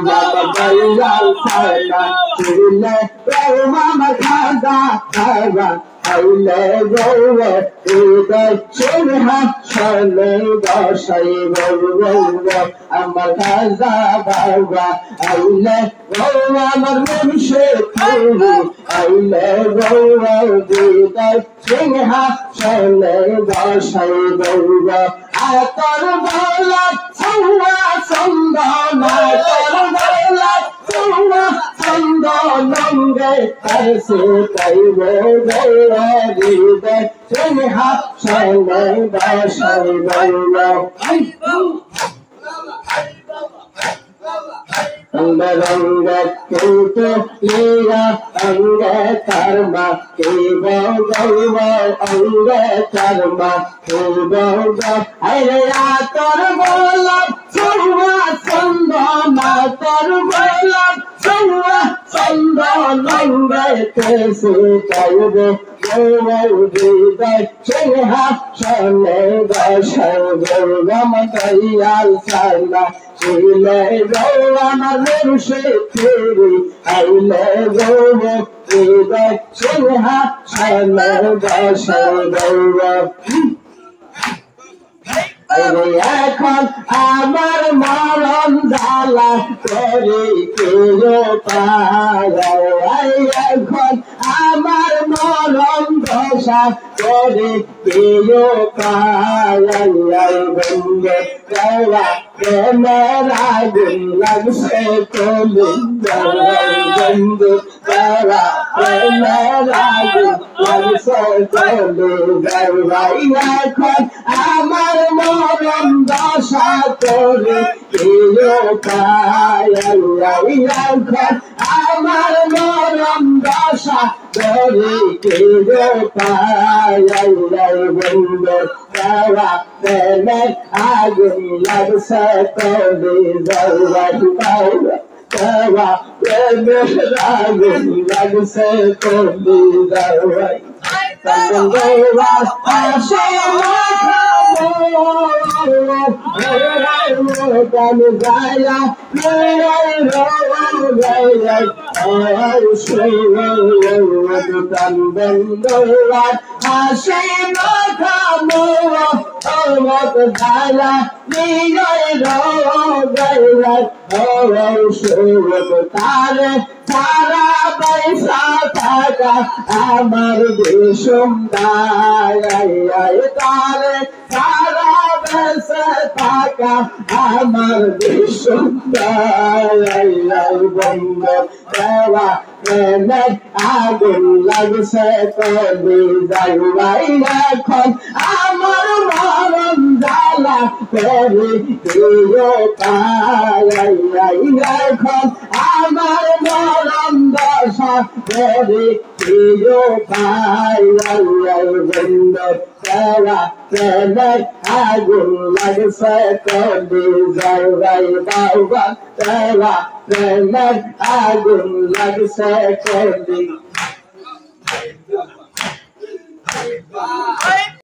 Dayal Sana, Chile, Mama Kaza, Kaza, Aile Rowe, Ida Chilha, Shale, Gosai, Rowe, Amakaza, Baba, Aile Rowe, Marushe, Aile Rowe, Ida Chilha, Shale, Gosai, Rowe, Atar Bola, Sawa, Sandana, Nonge kaise kaiwe gayade chene hap chale bashai balla Ranga kete liya anga karma keva gaiva anga karma keva aire atar bola sarva sandana tar bola sarva sandana kaise kaive gayade chene hap chale bashai balla matayal sala Chile Rowa Marushe Kiri Aile Rowa Ida Chilha Chale Basha Rowa এখন আমার মরণ জ্বালা করে কেউ পায় এখন আমার মরণ দশা করে কেউ পায় বন্ধে দেওয়া প্রেমের আগুন লাগছে কলিন্দা বন্ধু দেওয়া প্রেমের আগুন লাগছে কলিন্দা এখন আমার মরণ দশা করে কেউ পায় এখন আমার মরণ দশা করে কেউ পায় বন্ধু দেওয়া প্রেমের আগুন লাগছে কলিন্দা দেওয়া প্রেমের আগুন লাগছে কলিন্দা Sandewa Ashema Kanizaya Sandewa Ashema Kamoa Omakadala Tara paisa taka amar deshum dai tare tara paisa taka amar deshum dai bando dewa kemet agun lagse koli dai ekhon amar moron jala kori kiyo pay ekhon amar moron dosha kori kiyo pay bando dewa kemet agun lagse koli dai baba dewa kemet agun lagse koli